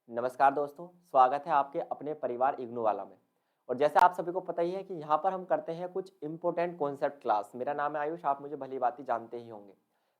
नमस्कार दोस्तों, स्वागत है आपके अपने परिवार इग्नू वाला में। और जैसे आप सभी को पता ही है कि यहाँ पर हम करते हैं कुछ इंपॉर्टेंट कॉन्सेप्ट क्लास। मेरा नाम है आयुष, आप मुझे भली-भांति जानते ही होंगे।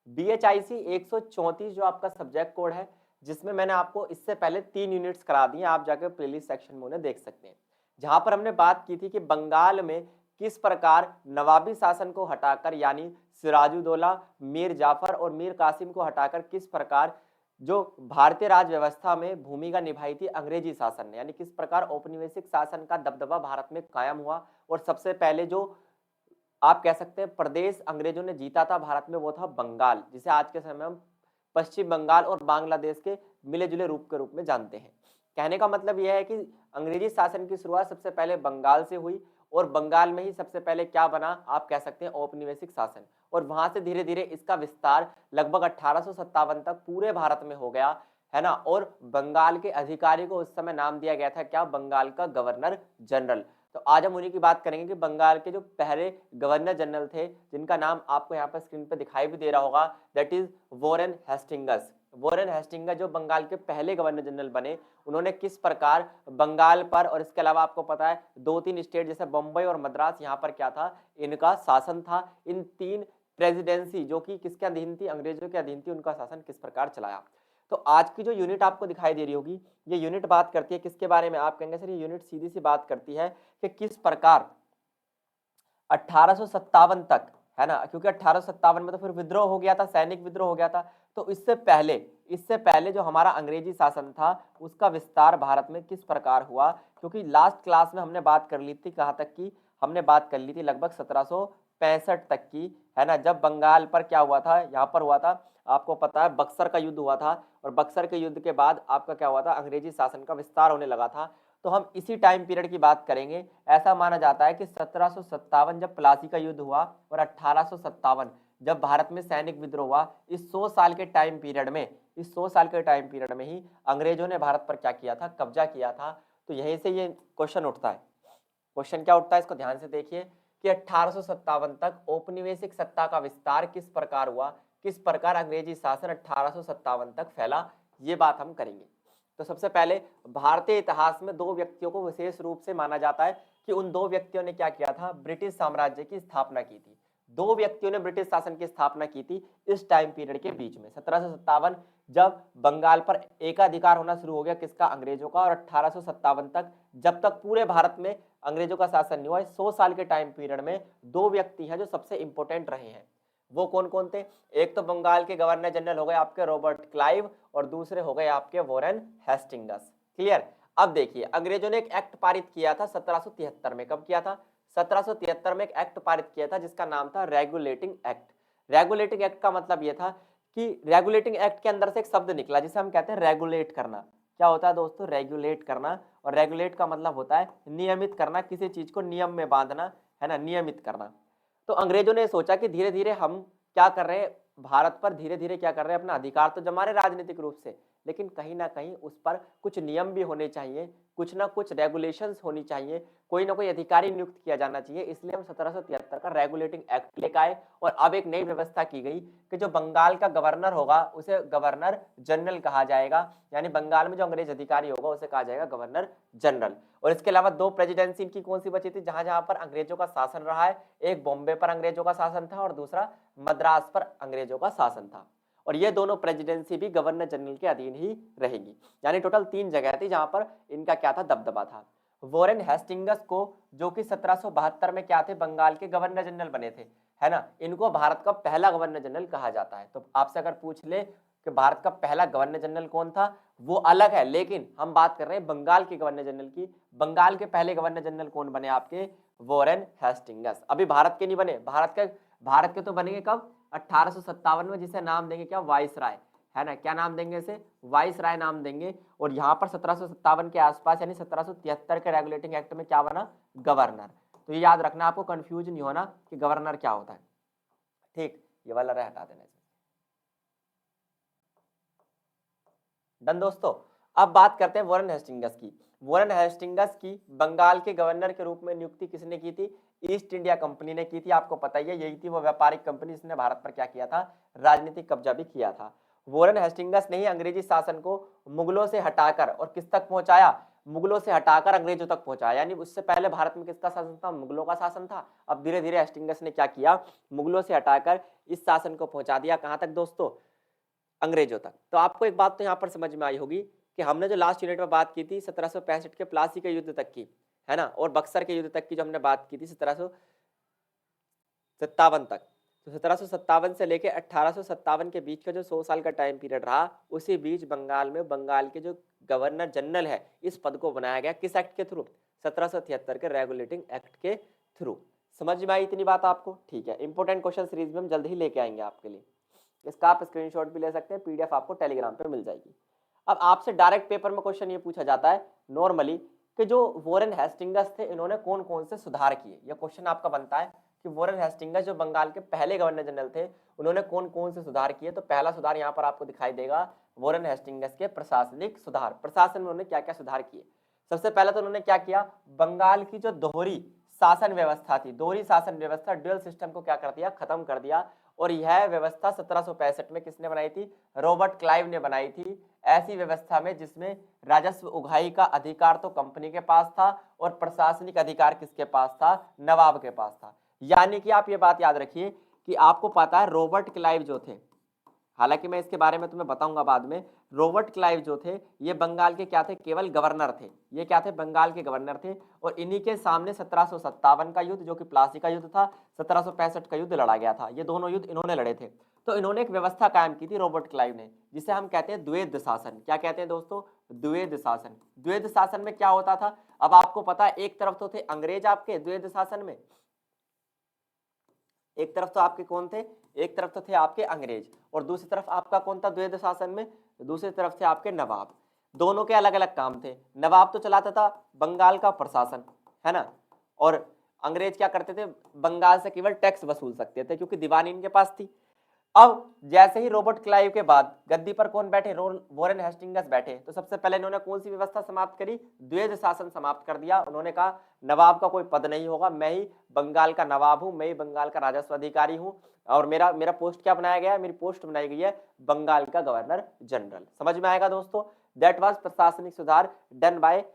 बीएचआईसी 134 जो आपका सब्जेक्ट कोड है, जिसमें मैंने आपको इससे पहले 3 यूनिट्स करा दिए हैं, आप जाकर प्लेलिस्ट सेक्शन में उन्हें देख सकते हैं। जहाँ पर हमने बात की थी कि बंगाल में किस प्रकार नवाबी शासन को हटाकर यानी सिराजुद्दौला, मीर जाफर और मीर कासिम को हटाकर किस प्रकार जो भारतीय राज व्यवस्था में भूमिका निभाई थी अंग्रेजी शासन ने, यानी किस प्रकार औपनिवेशिक शासन का दबदबा भारत में कायम हुआ। और सबसे पहले जो आप कह सकते हैं प्रदेश अंग्रेजों ने जीता था भारत में, वो था बंगाल, जिसे आज के समय में हम पश्चिम बंगाल और बांग्लादेश के मिले जुले रूप के रूप में जानते हैं। कहने का मतलब यह है कि अंग्रेजी शासन की शुरुआत सबसे पहले बंगाल से हुई और बंगाल में ही सबसे पहले क्या बना, आप कह सकते हैं औपनिवेशिक शासन। और वहां से धीरे धीरे इसका विस्तार लगभग 1857 तक पूरे भारत में हो गया, है ना। और बंगाल के अधिकारी को उस समय नाम दिया गया था क्या, बंगाल का गवर्नर जनरल। तो आज हम उन्हीं की बात करेंगे कि बंगाल के जो पहले गवर्नर जनरल थे, जिनका नाम आपको यहाँ पर स्क्रीन पर दिखाई भी दे रहा होगा, that is Warren Hastings. Warren Hastings जो बंगाल के पहले गवर्नर जनरल बने, उन्होंने किस प्रकार बंगाल पर, और इसके अलावा आपको पता है 2-3 स्टेट जैसे बम्बई और मद्रास, यहाँ पर क्या था, इनका शासन था। इन 3 प्रेसिडेंसी जो कि किसके अधीन थी, अंग्रेजों के अधीन थी, उनका शासन किस प्रकार चलाया। तो आज की जो यूनिट आपको दिखाई दे रही होगी, ये यूनिट बात करती है किसके बारे में, आप कहेंगे सर ये यूनिट सीधी सी बात करती है कि किस प्रकार 1857 तक, है ना, क्योंकि 1857 में तो फिर विद्रोह हो गया था, सैनिक विद्रोह हो गया था। तो इससे पहले जो हमारा अंग्रेजी शासन था, उसका विस्तार भारत में किस प्रकार हुआ। क्योंकि लास्ट क्लास में हमने बात कर ली थी, कहाँ तक की हमने बात कर ली थी, लगभग 1765 तक की, है ना, जब बंगाल पर क्या हुआ था, यहाँ पर हुआ था, आपको पता है बक्सर का युद्ध हुआ था। और बक्सर के युद्ध के बाद आपका क्या हुआ था, अंग्रेजी शासन का विस्तार होने लगा था। तो हम इसी टाइम पीरियड की बात करेंगे। ऐसा माना जाता है कि 1757 जब प्लासी का युद्ध हुआ और 1857 जब भारत में सैनिक विद्रोह हुआ, इस 100 साल के टाइम पीरियड में, इस 100 साल के टाइम पीरियड में ही अंग्रेजों ने भारत पर क्या किया था, कब्जा किया था। तो यहीं से ये क्वेश्चन उठता है। क्वेश्चन क्या उठता है, इसको ध्यान से देखिए कि 1857 तक औपनिवेशिक सत्ता का विस्तार किस प्रकार हुआ, किस प्रकार अंग्रेजी शासन 1857 तक फैला, ये बात हम करेंगे। तो सबसे पहले भारतीय इतिहास में 2 व्यक्तियों को विशेष रूप से माना जाता है कि उन 2 व्यक्तियों ने क्या किया था, ब्रिटिश साम्राज्य की स्थापना की थी। 2 व्यक्तियों ने ब्रिटिश शासन की स्थापना की थी इस टाइम पीरियड के बीच में। 1757 जब बंगाल पर एकाधिकार होना शुरू हो गया किसका, अंग्रेजों का, और 1857 तक जब तक पूरे भारत में अंग्रेजों का शासन नहीं हुआ। 100 साल के टाइम पीरियड में 2 व्यक्ति हैं जो सबसे इंपॉर्टेंट रहे हैं। वो कौन कौन थे, एक तो बंगाल के गवर्नर जनरल हो गए आपके रॉबर्ट क्लाइव, और दूसरे हो गए आपके वॉरेन हेस्टिंगस। क्लियर। अब देखिए अंग्रेजों ने एक एक्ट पारित किया था 1773 में। कब किया था, 1773 में एक एक्ट पारित किया था जिसका नाम था रेगुलेटिंग एक्ट। रेगुलेटिंग एक्ट का मतलब यह था कि रेगुलेटिंग एक्ट के अंदर से एक शब्द निकला जिसे हम कहते हैं रेगुलेट करना। क्या होता है दोस्तों, रेगुलेट करना। और रेगुलेट का मतलब होता है नियमित करना, किसी चीज को नियम में बांधना, है ना, नियमित करना। तो अंग्रेजों ने सोचा कि धीरे धीरे हम क्या कर रहे हैं, भारत पर धीरे धीरे क्या कर रहे हैं, अपना अधिकार तो जमा रहे राजनीतिक रूप से, लेकिन कहीं ना कहीं उस पर कुछ नियम भी होने चाहिए, कुछ ना कुछ रेगुलेशंस होनी चाहिए, कोई ना कोई अधिकारी नियुक्त किया जाना चाहिए। इसलिए हम 1773 का रेगुलेटिंग एक्ट लेकर आए। और अब एक नई व्यवस्था की गई कि जो बंगाल का गवर्नर होगा उसे गवर्नर जनरल कहा जाएगा, यानी बंगाल में जो अंग्रेज अधिकारी होगा उसे कहा जाएगा गवर्नर जनरल। और इसके अलावा 2 प्रेसिडेंसी इनकी कौन सी बची थी, जहां जहां पर अंग्रेजों का शासन रहा है, एक बॉम्बे पर अंग्रेजों का शासन था और दूसरा मद्रास पर अंग्रेजों का शासन था। और ये दोनों प्रेसिडेंसी भी गवर्नर जनरल के अधीन ही रहेगी। यानी टोटल 3 जगह थी जहां पर इनका क्या था, दबदबा था। वॉरेन हेस्टिंगस को, जो कि 1772 में क्या थे, बंगाल के गवर्नर जनरल बने थे, है ना, इनको भारत का पहला गवर्नर जनरल कहा जाता है। तो आपसे अगर पूछ ले कि भारत का पहला गवर्नर जनरल कौन था, वो अलग है, लेकिन हम बात कर रहे हैं बंगाल के गवर्नर जनरल की। बंगाल के पहले गवर्नर जनरल कौन बने आपके, वॉरेन हेस्टिंगस। अभी भारत के नहीं बने, भारत के तो बनेंगे कब, 1857 में, जिसे नाम देंगे क्या, वाइसराय, है ना, क्या नाम देंगे इसे, वाइसराय नाम देंगे। और यहाँ पर 1757 के आसपास यानी 1773 के रेगुलेटिंग एक्ट में क्या बना, गवर्नर। तो ये याद रखना, आपको कंफ्यूज नहीं होना कि गवर्नर क्या होता है। ठीक, ये वाला रह हटा देना। डन दोस्तों। अब बात करते हैं वॉरेन हेस्टिंगस की। वॉरेन हेस्टिंगस की बंगाल के गवर्नर के रूप में नियुक्ति किसने की थी, ईस्ट इंडिया कंपनी ने की थी। आपको पता ही है, यही थी वो व्यापारिक कंपनी जिसने भारत पर क्या किया था, राजनीतिक कब्जा भी किया था। वॉरेन हेस्टिंगस ने ही अंग्रेजी शासन को मुगलों से हटाकर और किस तक पहुंचाया, मुगलों से हटाकर अंग्रेजों तक पहुंचाया। यानी उससे पहले भारत में किसका शासन था, मुगलों का शासन था। अब धीरे धीरे हेस्टिंगस ने क्या किया, मुगलों से हटाकर इस शासन को पहुंचा दिया कहां तक दोस्तों, अंग्रेजों तक। तो आपको एक बात तो यहाँ पर समझ में आई होगी कि हमने जो लास्ट यूनिट में बात की थी 1765 के प्लासी के युद्ध तक की, है ना, और बक्सर के युद्ध तक की जो हमने बात की थी 1757 तक, तो 1757 से लेकर 1857 के बीच का जो 100 साल का टाइम पीरियड रहा, उसी बीच बंगाल में बंगाल के जो गवर्नर जनरल है इस पद को बनाया गया किस एक्ट के थ्रू, 1773 के रेगुलेटिंग एक्ट के थ्रू। समझ में आई इतनी बात आपको? ठीक है, इंपॉर्टेंट क्वेश्चन सीरीज में हम जल्द ही लेके आएंगे आपके लिए, इसका आप स्क्रीनशॉट भी ले सकते हैं, पीडीएफ आपको टेलीग्राम पे मिल जाएगी। अब आपसे डायरेक्ट पेपर में क्वेश्चन ये पूछा जाता है नॉर्मली कि जो वॉरेन हेस्टिंगस थे इन्होंने कौन कौन से सुधार किए। यह क्वेश्चन आपका बनता है कि वॉरेन हेस्टिंगस जो बंगाल के पहले गवर्नर जनरल थे उन्होंने कौन कौन से सुधार किए। तो पहला सुधार यहाँ पर आपको दिखाई देगा, वॉरेन हेस्टिंगस के प्रशासनिक सुधार। प्रशासन में उन्होंने क्या क्या सुधार किए। सबसे पहले तो उन्होंने क्या किया, बंगाल की जो दोहरी शासन व्यवस्था थी, दोहरी शासन व्यवस्था, ड्यूअल सिस्टम को क्या कर दिया, खत्म कर दिया। और यह व्यवस्था 1765 में किसने बनाई थी, रॉबर्ट क्लाइव ने बनाई थी। ऐसी व्यवस्था में जिसमें राजस्व उगाही का अधिकार तो कंपनी के पास था और प्रशासनिक अधिकार किसके पास था, नवाब के पास था। यानी कि आप ये बात याद रखिए कि आपको पता है रॉबर्ट क्लाइव जो थे, हालांकि मैं इसके बारे में तुम्हें बताऊंगा बाद में, रॉबर्ट क्लाइव जो थे ये बंगाल के क्या थे, केवल गवर्नर थे। ये क्या थे, बंगाल के गवर्नर थे। और इन्हीं के सामने 1757 का युद्ध जो कि प्लासी का युद्ध था, 1765 का युद्ध लड़ा गया था। ये दोनों युद्ध इन्होंने लड़े थे। तो इन्होंने एक व्यवस्था कायम की थी रॉबर्ट क्लाइव ने, जिसे हम कहते हैं द्वैध शासन। क्या कहते हैं दोस्तों, द्वैध शासन। द्वैध शासन में क्या होता था, अब आपको पता है एक तरफ तो थे अंग्रेज आपके द्वैध शासन में, एक तरफ तो आपके कौन थे, एक तरफ तो थे आपके अंग्रेज, और दूसरी तरफ आपका कौन था द्वैध शासन में, दूसरी तरफ थे आपके नवाब। दोनों के अलग अलग काम थे। नवाब तो चलाता था बंगाल का प्रशासन, है ना, और अंग्रेज क्या करते थे, बंगाल से केवल टैक्स वसूल सकते थे क्योंकि दीवानी इनके पास थी। अब जैसे ही रॉबर्ट क्लाइव के बाद गद्दी पर कौन बैठे, वॉरेन हेस्टिंगस बैठे, तो सबसे पहले इन्होंने कौन सी व्यवस्था समाप्त करी, द्वैध शासन समाप्त कर दिया। उन्होंने कहा नवाब का कोई पद नहीं होगा, मैं ही बंगाल का नवाब हूं, मैं ही बंगाल का राजस्व अधिकारी हूं, और मेरा मेरा पोस्ट क्या बनाया गया है, मेरी पोस्ट बनाई गई है बंगाल का गवर्नर जनरल। समझ में आएगा दोस्तों, दैट वाज प्रशासनिक सुधार डन बाय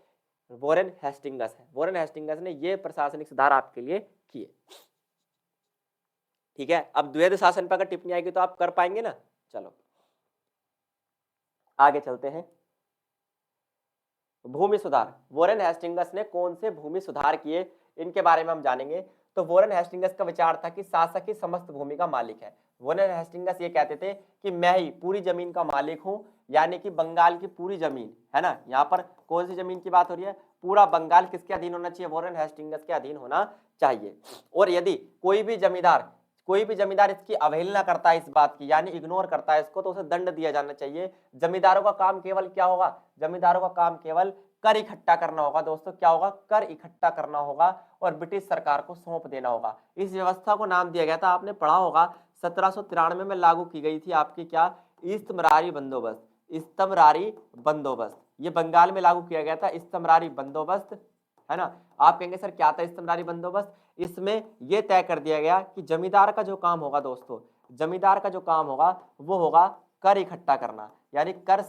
वॉरेन हेस्टिंगस है। वॉरेन हेस्टिंगस ने ये प्रशासनिक सुधार आपके लिए किए। ठीक है, अब द्वैध शासन पर अगर टिप्पणी आएगी तो आप कर पाएंगे ना। चलो आगे चलते हैं। भूमि सुधार, वॉरेन हेस्टिंगस ने कौन से भूमि सुधार किए, इनके बारे में हम जानेंगे। तो वॉरेन हेस्टिंगस का विचार था कि शासक ही समस्त भूमि का मालिक है। वॉरेन हेस्टिंगस ये कहते थे कि मैं ही पूरी जमीन का मालिक हूं, यानी कि बंगाल की पूरी जमीन, है ना, यहाँ पर कौन सी जमीन की बात हो रही है, पूरा बंगाल किसके अधीन होना चाहिए, वॉरेन हेस्टिंगस के अधीन होना चाहिए। और यदि कोई भी जमींदार इसकी अवहेलना करता है, इस बात की यानी इग्नोर करता है इसको, तो उसे दंड दिया जाना चाहिए। जमींदारों का काम केवल क्या होगा, जमींदारों का काम केवल कर इकट्ठा करना होगा दोस्तों, क्या होगा, कर इकट्ठा करना होगा और ब्रिटिश सरकार को सौंप देना होगा। इस व्यवस्था को नाम दिया गया था, आपने पढ़ा होगा, 1793 में लागू की गई थी आपकी क्या, इस्तमरारी बंदोबस्त। इस्तमरारी बंदोबस्त ये बंगाल में लागू किया गया था, इस्तमरारी बंदोबस्त, है ना। आप कहेंगे सर क्या था इस्तमरारी बंदोबस्त, इसमें यह तय कर दिया गया कि जमींदार का जो काम होगा दोस्तों, जमींदार का जो काम होगा वो होगा कर इकट्ठा करना, यानी कर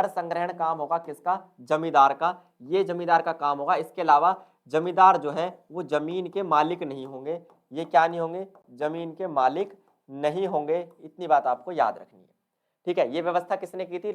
संग्रहण काम होगा किसका, जमींदार का, ये जमींदार का काम होगा। इसके अलावा जमींदार जो है वो जमीन के मालिक नहीं होंगे, ये क्या नहीं होंगे, जमीन के मालिक नहीं होंगे, इतनी बात आपको याद रखनी है। ठीक है, ये व्यवस्था किसने की थी,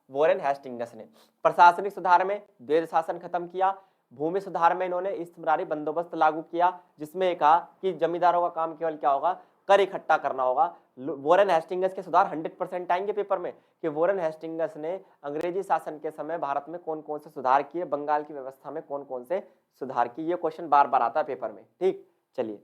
वॉरेन हेस्टिंगस ने। प्रशासनिक सुधार में द्वैध शासन खत्म किया, भूमि सुधार में इन्होंने इस्तमरारी बंदोबस्त लागू किया, जिसमें कहा कि जमींदारों का काम केवल क्या होगा, कर इकट्ठा करना होगा। वॉरेन हेस्टिंगस के सुधार 100% आएंगे पेपर में कि वॉरेन हेस्टिंगस ने अंग्रेजी शासन के समय भारत में कौन कौन से सुधार किए, बंगाल की व्यवस्था में कौन कौन से सुधार किए। ये क्वेश्चन बार बार आता है पेपर में। ठीक, चलिए,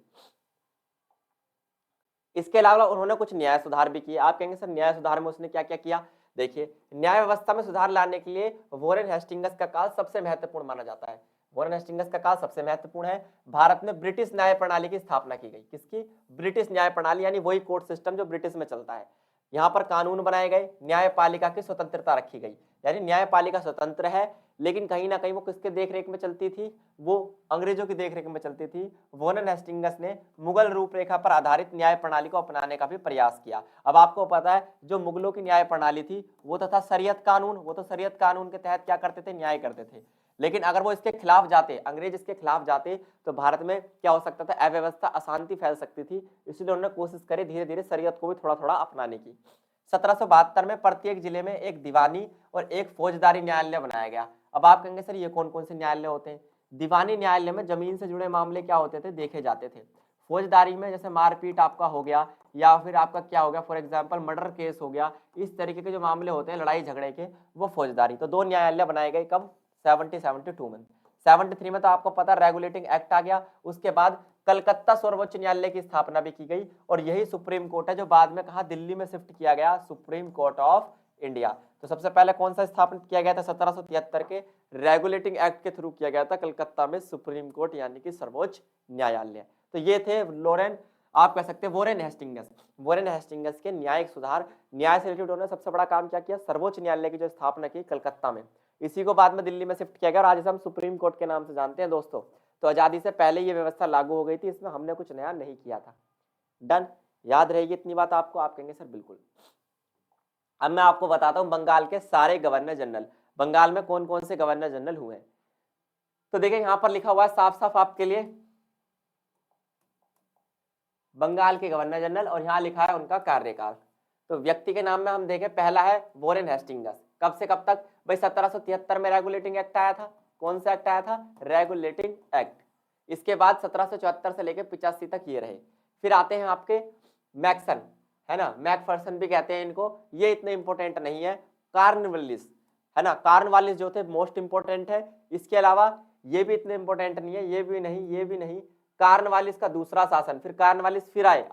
इसके अलावा उन्होंने कुछ न्याय सुधार भी किए। आप कहेंगे सर न्याय सुधार में उसने क्या क्या किया, देखिए, न्याय व्यवस्था में सुधार लाने के लिए वॉरेन हेस्टिंगस का काल सबसे महत्वपूर्ण माना जाता है। वॉरेन हेस्टिंगस का काल सबसे महत्वपूर्ण है। भारत में ब्रिटिश न्याय प्रणाली की स्थापना की गई, किसकी, ब्रिटिश न्याय प्रणाली, यानी वही कोर्ट सिस्टम जो ब्रिटिश में चलता है। यहाँ पर कानून बनाए गए, न्यायपालिका की स्वतंत्रता रखी गई, यानी न्यायपालिका स्वतंत्र है लेकिन कहीं ना कहीं वो किसके देखरेख में चलती थी, वो अंग्रेजों की देखरेख में चलती थी। वॉरेन हेस्टिंग्स ने मुगल रूपरेखा पर आधारित न्याय प्रणाली को अपनाने का भी प्रयास किया। अब आपको पता है जो मुगलों की न्याय प्रणाली थी वो तो था शरीयत कानून, वो तो शरीयत कानून के तहत क्या करते थे, न्याय करते थे। लेकिन अगर वो इसके खिलाफ जाते, अंग्रेज इसके खिलाफ जाते, तो भारत में क्या हो सकता था, अव्यवस्था, अशांति फैल सकती थी। इसलिए उन्होंने कोशिश करी धीरे धीरे शरीयत को भी थोड़ा थोड़ा अपनाने की। 1772 में प्रत्येक जिले में एक दीवानी और एक फौजदारी न्यायालय बनाया गया। अब आप कहेंगे सर ये कौन कौन से न्यायालय होते हैं? दीवानी न्यायालय में जमीन से जुड़े मामले क्या होते थे, देखे जाते थे। फौजदारी में जैसे मारपीट आपका हो गया, या फिर आपका क्या हो गया, फॉर एग्जांपल मर्डर केस हो गया, इस तरीके के जो मामले होते हैं लड़ाई झगड़े के, वो फौजदारी। तो दो न्यायालय बनाए गए, कब, 1772 में। 73 में तो आपको पता रेगुलेटिंग एक्ट आ गया। उसके बाद कलकत्ता सर्वोच्च न्यायालय की स्थापना भी की गई, और यही सुप्रीम कोर्ट है जो बाद में कहा दिल्ली में शिफ्ट किया गया, सुप्रीम कोर्ट ऑफ इंडिया। तो सबसे पहले कौन सा स्थापित किया गया था 1773 के रेगुलेटिंग एक्ट के थ्रू किया गया था, कलकत्ता में सुप्रीम कोर्ट यानी कि सर्वोच्च न्यायालय। तो ये थे लोरेन, आप कह सकते हैं वॉरेन हेस्टिंग्स। वॉरेन हेस्टिंग्स के न्यायिक सुधार, न्याय से रिलेटेड उन्होंने सबसे बड़ा काम क्या किया, सर्वोच्च न्यायालय की जो स्थापना की कलकत्ता में, इसी को बाद में दिल्ली में शिफ्ट किया गया और आज हम सुप्रीम कोर्ट के नाम से जानते हैं दोस्तों। तो आजादी से पहले ये व्यवस्था लागू हो गई थी, इसमें हमने कुछ नया नहीं किया था। डन, याद रहेगी इतनी बात आपको? आप कहेंगे सर बिल्कुल। अब मैं आपको बताता हूं बंगाल के सारे गवर्नर जनरल, बंगाल में कौन कौन से गवर्नर जनरल हुए। तो देखिए यहां पर लिखा हुआ है साफ साफ आपके लिए बंगाल के गवर्नर जनरल, और यहां लिखा है उनका कार्यकाल। तो व्यक्ति के नाम में हम देखें, पहला है वॉरेन हेस्टिंग्स, कब से कब तक भाई, 1773 में रेगुलेटिंग एक्ट आया था। कौन सा एक्ट आया था, रेगुलेटिंग एक्ट। इसके बाद 1774 से लेकर 85 तक ये रहे। फिर आते हैं आपके मैक्सन, है ना, मैकफर्सन भी कहते हैं इनको, ये इतने इंपॉर्टेंट नहीं है। कार्नवालिस, है ना, कार्नवालिस जो थे मोस्ट इंपॉर्टेंट है। इसके अलावा ये भी इतने इंपॉर्टेंट नहीं है, ये भी नहीं, ये भी नहीं। कार्नवालिस का दूसरा शासन, फिर कार्नवालिस फिर आए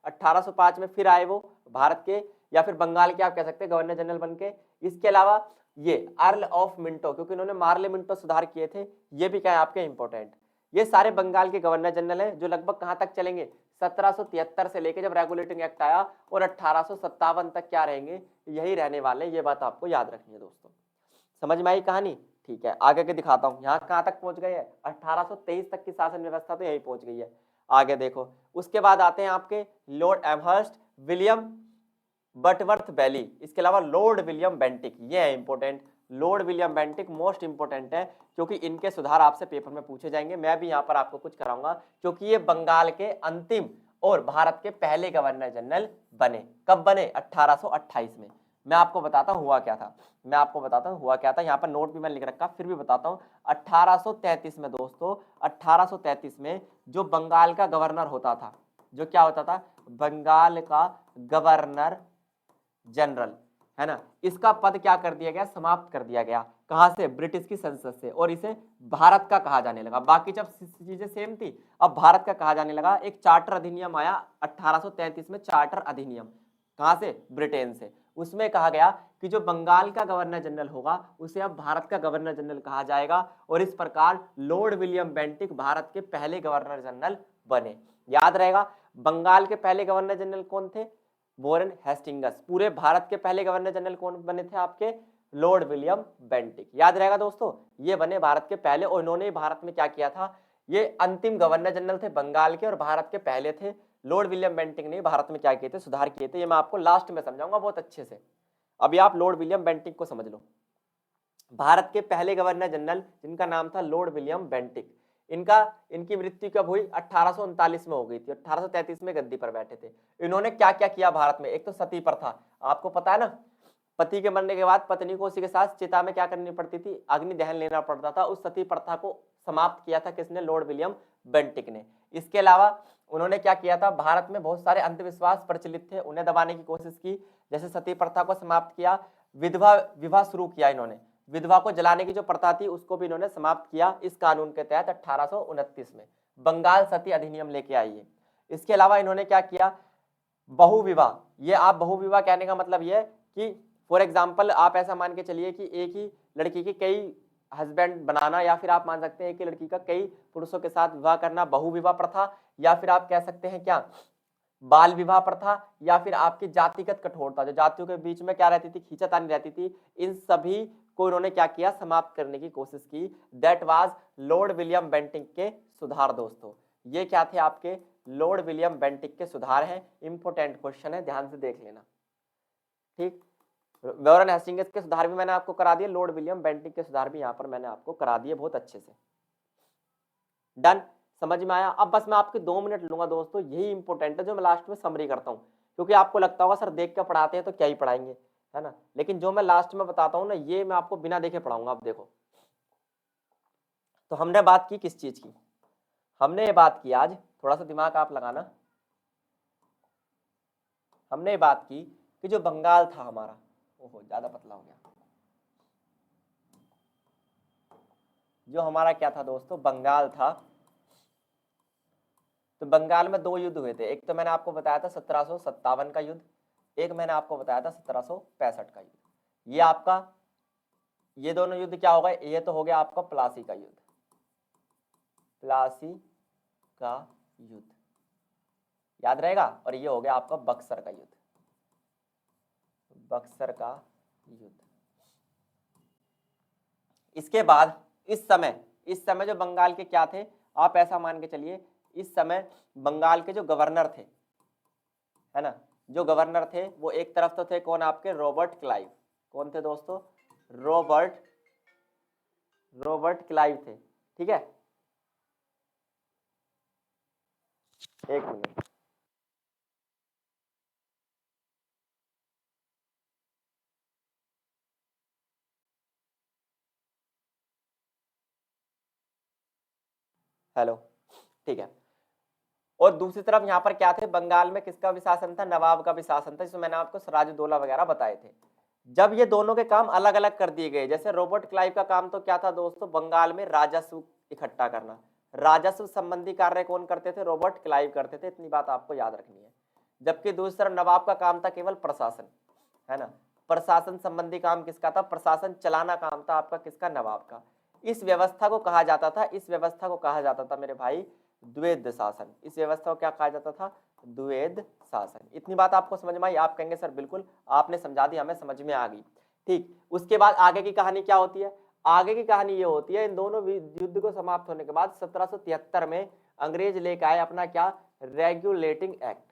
1805 में, फिर आए वो भारत के या फिर बंगाल के आप कह सकते हैं गवर्नर जनरल बन के। इसके अलावा ये अर्ल ऑफ मिंटो, क्योंकि इन्होंने मार्ले मिंटो सुधार किए थे, ये भी क्या है आपके इंपॉर्टेंट। ये सारे बंगाल के गवर्नर जनरल हैं जो लगभग कहां तक चलेंगे, 1773 से लेके जब रेगुलेटिंग एक्ट आया और 1857 तक क्या रहेंगे, यही रहने वाले। ये बात आपको याद रखनी है दोस्तों। समझ में आई कहानी? ठीक है, आगे के दिखाता हूं। यहाँ कहां तक पहुंच गए हैं, 1823 तक की शासन व्यवस्था तो यही पहुंच गई है। आगे देखो, उसके बाद आते हैं आपके लॉर्ड एमहर्स्ट, विलियम बटवर्थ बैली, इसके अलावा लॉर्ड विलियम बेंटिक, ये है important. Lord William Bentinck most important है, क्योंकि इनके सुधार आपसे पेपर में पूछे जाएंगे। मैं भी यहाँ पर आपको कुछ कराऊंगा, क्योंकि ये बंगाल के अंतिम और भारत के पहले गवर्नर जनरल बने। कब बने, 1828 में। मैं आपको बताता हूँ हुआ क्या था, मैं आपको बताता हूँ हुआ क्या था। यहाँ पर नोट भी मैंने लिख रखा, फिर भी बताता हूँ। 1833 में दोस्तों, 1833 में जो बंगाल का गवर्नर होता था, जो क्या होता था, बंगाल का गवर्नर जनरल, है ना, इसका पद क्या कर दिया गया, समाप्त कर दिया गया। कहां से, ब्रिटिश की संसद से, और इसे भारत का कहा जाने लगा। बाकी जब चीजें सेम थी, अब भारत का कहा जाने लगा। एक चार्टर अधिनियम आया 1833 में, चार्टर अधिनियम, कहां से, ब्रिटेन से। उसमें कहा गया कि जो बंगाल का गवर्नर जनरल होगा उसे अब भारत का गवर्नर जनरल कहा जाएगा, और इस प्रकार लॉर्ड विलियम बेंटिक भारत के पहले गवर्नर जनरल बने। याद रहेगा, बंगाल के पहले गवर्नर जनरल कौन थे, वॉरेन हेस्टिंग्स। पूरे भारत के पहले गवर्नर जनरल कौन बने थे आपके, लॉर्ड विलियम बेंटिक। याद रहेगा दोस्तों, ये बने भारत के पहले, और इन्होंने भारत में क्या किया था, ये अंतिम गवर्नर जनरल थे बंगाल के और भारत के पहले थे। लॉर्ड विलियम बेंटिक ने भारत में क्या किए थे, सुधार किए थे। ये मैं आपको लास्ट में समझाऊंगा बहुत अच्छे से। अभी आप लॉर्ड विलियम बेंटिक को समझ लो। भारत के पहले गवर्नर जनरल जिनका नाम था लॉर्ड विलियम बेंटिक, इनकी मृत्यु कब हुई, 1839 में हो गई थी। 1833 में गद्दी पर बैठे थे। इन्होंने क्या क्या किया भारत में, एक तो सती प्रथा, आपको पता है ना, पति के मरने के बाद पत्नी को उसी के साथ चिता में क्या करनी पड़ती थी, अग्नि दहन लेना पड़ता था। उस सती प्रथा को समाप्त किया था किसने, लॉर्ड विलियम बेंटिक ने। इसके अलावा उन्होंने क्या किया था, भारत में बहुत सारे अंधविश्वास प्रचलित थे, उन्हें दबाने की कोशिश की, जैसे सती प्रथा को समाप्त किया। विधवा विवाह शुरू किया इन्होंने, विधवा को जलाने की जो प्रथा थी उसको भी इन्होंने समाप्त किया इस कानून के तहत 1829 में। बंगाल सती अधिनियम लेके आई है। इसके अलावा इन्होंने क्या किया, बहुविवाह। ये आप बहुविवाह कहने का मतलब ये है कि फॉर एग्जाम्पल आप ऐसा मान के चलिए कि एक ही लड़की के कई हस्बैंड बनाना, या फिर आप मान सकते हैं कि लड़की का कई पुरुषों के साथ विवाह करना, बहुविवाह प्रथा। या फिर आप कह सकते हैं क्या, बाल विवाह प्रथा या फिर आपकी जातिगत कठोरता, जो जातियों के बीच में क्या रहती थी, खींचातानी रहती थी, इन सभी को इन्होंने क्या किया, समाप्त करने की कोशिश की। That was Lord William Bentinck के सुधार। दोस्तों ये क्या थे आपके, लॉर्ड विलियम बेंटिक के सुधार हैं। इंपोर्टेंट क्वेश्चन है, ध्यान से देख लेना। ठीक, वॉरेन हेस्टिंग्स के सुधार भी मैंने आपको करा दिए, लॉर्ड विलियम बेंटिक के सुधार भी यहाँ पर मैंने आपको करा दिए बहुत अच्छे से। डन, समझ में आया। अब बस मैं आपके 2 मिनट लूंगा दोस्तों, यही इंपॉर्टेंट है जो मैं लास्ट में समरी करता हूँ, क्योंकि आपको लगता होगा सर देख के पढ़ाते हैं तो क्या ही पढ़ाएंगे, है ना, लेकिन जो मैं लास्ट में बताता हूँ ना, ये मैं आपको बिना देखे पढ़ाऊंगा। आप देखो, तो हमने बात की किस चीज की, हमने ये बात की आज, थोड़ा सा दिमाग आप लगाना, हमने ये बात की कि जो बंगाल था हमारा, ओहो ज्यादा पतला हो गया, जो हमारा क्या था दोस्तों, बंगाल था, तो बंगाल में 2 युद्ध हुए थे। एक तो मैंने आपको बताया था 1757 का युद्ध, एक मैंने आपको बताया था 1765 का युद्ध। ये आपका, ये दोनों युद्ध क्या हो गए, ये तो हो गया आपका प्लासी का युद्ध, प्लासी का युद्ध याद रहेगा, और ये हो गया आपका बक्सर का युद्ध, बक्सर का युद्ध। इसके बाद इस समय जो बंगाल के क्या थे, आप ऐसा मान के चलिए, इस समय बंगाल के जो गवर्नर थे, है ना, जो गवर्नर थे वो एक तरफ तो थे कौन, आपके रॉबर्ट क्लाइव। कौन थे दोस्तों, रॉबर्ट क्लाइव थे। ठीक है, एक मिनट, हेलो, ठीक है। और दूसरी तरफ यहाँ पर क्या थे, बंगाल में किसका भी शासन था, नवाब का भी शासन था, जिसमें मैंने आपको सिराजुद्दौला वगैरह बताए थे। जब ये दोनों के काम अलग अलग कर दिए गए, जैसे रॉबर्ट क्लाइव का काम तो क्या था दोस्तों, बंगाल में राजस्व इकट्ठा करना, राजस्व संबंधी कार्य कौन करते थे, रॉबर्ट क्लाइव करते थे, इतनी बात आपको याद रखनी है। जबकि दूसरी तरफ नवाब का काम था केवल प्रशासन, है ना, प्रशासन संबंधी काम किसका था, प्रशासन चलाना काम था आपका किसका, नवाब का। इस व्यवस्था को कहा जाता था, इस व्यवस्था को कहा जाता था मेरे भाई द्वैध शासन। इस व्यवस्था को क्या कहा जाता था, द्वैध शासन। इतनी बात आपको समझ में आई, आप कहेंगे सर बिल्कुल आपने समझा दी, हमें समझ में आ गई। ठीक, उसके बाद आगे की कहानी क्या होती है, आगे की कहानी ये होती है, इन दोनों युद्ध को समाप्त होने के बाद 1773 में अंग्रेज लेके आए अपना क्या, रेगुलेटिंग एक्ट।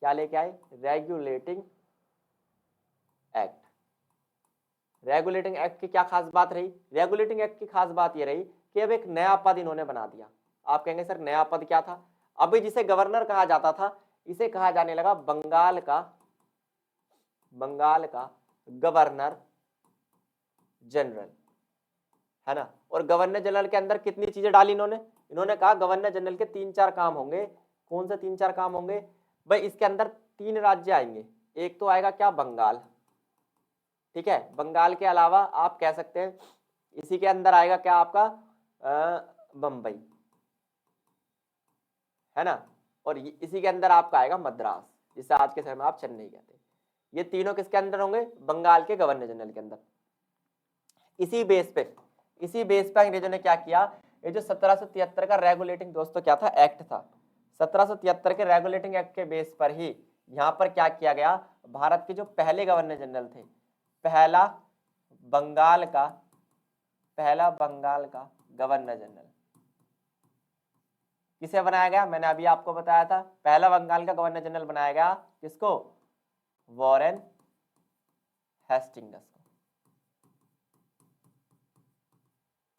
क्या लेके आए, रेगुलेटिंग एक्ट। रेगुलेटिंग एक्ट की क्या खास बात रही, रेगुलेटिंग एक्ट की खास बात ये रही कि अब एक नया पद इन्होंने बना दिया। आप कहेंगे सर नया पद क्या था, अभी जिसे गवर्नर कहा जाता था, इसे कहा जाने लगा बंगाल का गवर्नर जनरल, है ना। और गवर्नर जनरल के अंदर कितनी चीजें डाली इन्होंने कहा गवर्नर जनरल के 3-4 काम होंगे। कौन से 3-4 काम होंगे भाई, इसके अंदर 3 राज्य आएंगे, एक तो आएगा क्या, बंगाल, ठीक है, बंगाल के अलावा आप कह सकते हैं इसी के अंदर आएगा क्या आपका बंबई, है ना, और इसी के अंदर आपका आएगा मद्रास, जिसे आज के समय में आप चेन्नई कहते हैं। ये तीनों किसके अंदर होंगे, बंगाल के गवर्नर जनरल के अंदर। इसी बेस पे अंग्रेजों ने क्या किया, ये जो 1773 का रेगुलेटिंग दोस्तों क्या था, एक्ट था, 1773 के रेगुलेटिंग एक्ट के बेस पर ही यहाँ पर क्या किया गया, भारत के जो पहले गवर्नर जनरल थे, पहला बंगाल का गवर्नर जनरल किसे बनाया गया, मैंने अभी आपको बताया था, पहला बंगाल का गवर्नर जनरल बनाया गया किसको, वॉरेन हेस्टिंग्स को।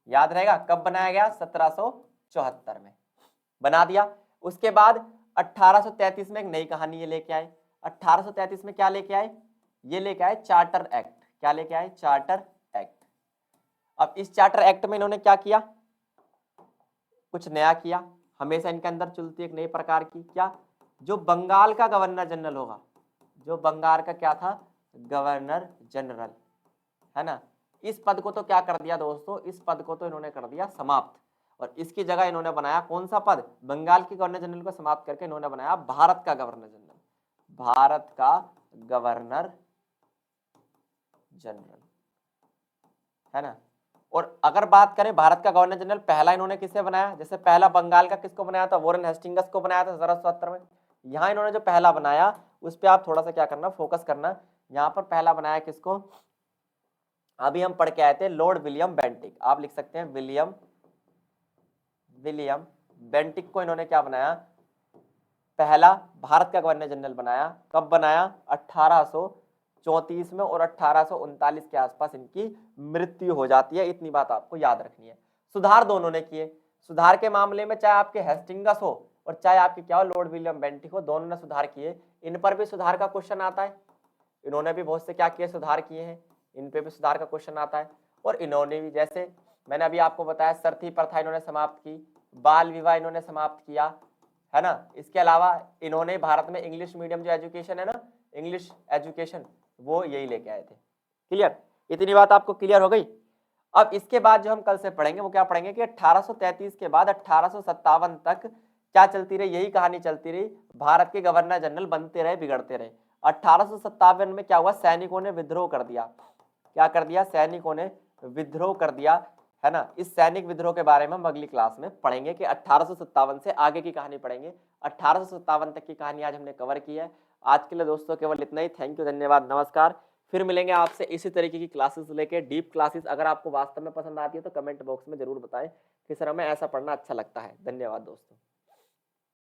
याद रहेगा कब बनाया गया, 1774 में बना दिया। उसके बाद 1833 में एक नई कहानी ये लेके आए। 1833 में क्या लेके आए, ये लेके आए चार्टर एक्ट। क्या लेके आए, चार्टर एक्ट। अब इस चार्टर एक्ट में इन्होंने क्या किया, कुछ नया किया, हमेशा इनके अंदर चलती एक नई प्रकार की, क्या, जो बंगाल का गवर्नर जनरल होगा, जो बंगाल का क्या था, गवर्नर जनरल, है ना, इस पद को तो क्या कर दिया दोस्तों, इस पद को तो इन्होंने कर दिया समाप्त, और इसकी जगह इन्होंने बनाया कौन सा पद, बंगाल के गवर्नर जनरल को समाप्त करके इन्होंने बनाया भारत का गवर्नर जनरल, भारत का गवर्नर जनरल, है ना। और अगर बात करें भारत का गवर्नर जनरल, पहला इन्होंने किसे बनाया, जैसे पहला बंगाल का किसको बनाया था, वॉरेन हेस्टिंग्स को बनाया था 1770 में, यहाँ इन्होंने जो पहला बनाया उस पर आप थोड़ा सा क्या करना, फोकस करना। यहाँ पर पहला बनाया किसको, अभी हम पढ़ के आए थे, लॉर्ड विलियम बेंटिक। आप लिख सकते हैं विलियम बेंटिक को इन्होंने क्या बनाया, पहला भारत का गवर्नर जनरल बनाया। कब बनाया, 1834 में, और 1839 के आसपास इनकी मृत्यु हो जाती है। इतनी बात आपको याद रखनी है। सुधार दोनों ने किए। सुधार के मामले में चाहे आपके हेस्टिंगस हो और चाहे आपके क्या हो लॉर्ड विलियम बेंटिक हो, दोनों ने सुधार किए। इन पर भी सुधार का क्वेश्चन आता है। इन्होंने भी बहुत से क्या किए, सुधार किए हैं। इन पे भी सुधार का क्वेश्चन आता है। और इन्होंने भी, जैसे मैंने अभी आपको बताया, सती प्रथा इन्होंने समाप्त की, बाल विवाह इन्होंने समाप्त किया, है ना। इसके अलावा इन्होंने भारत में इंग्लिश मीडियम जो एजुकेशन है ना, इंग्लिश एजुकेशन, वो यही लेके आए थे। क्लियर, इतनी बात आपको क्लियर हो गई। अब इसके बाद जो हम कल से पढ़ेंगे वो क्या पढ़ेंगे कि 1833 के बाद 1857 तक क्या चलती रही, यही कहानी चलती रही। भारत के गवर्नर जनरल बनते रहे, बिगड़ते रहे। 1857 में क्या हुआ, सैनिकों ने विद्रोह कर दिया। क्या कर दिया, सैनिकों ने विद्रोह कर दिया, है ना। इस सैनिक विद्रोह के बारे में हम अगली क्लास में पढ़ेंगे कि 1857 से आगे की कहानी पढ़ेंगे। 1857 तक की कहानी आज हमने कवर की है। आज के लिए दोस्तों केवल इतना ही। थैंक यू, धन्यवाद, नमस्कार। फिर मिलेंगे आपसे इसी तरीके की क्लासेस लेके, डीप क्लासेस। अगर आपको वास्तव में पसंद आती है तो कमेंट बॉक्स में जरूर बताएं कि सर हमें ऐसा पढ़ना अच्छा लगता है। धन्यवाद दोस्तों।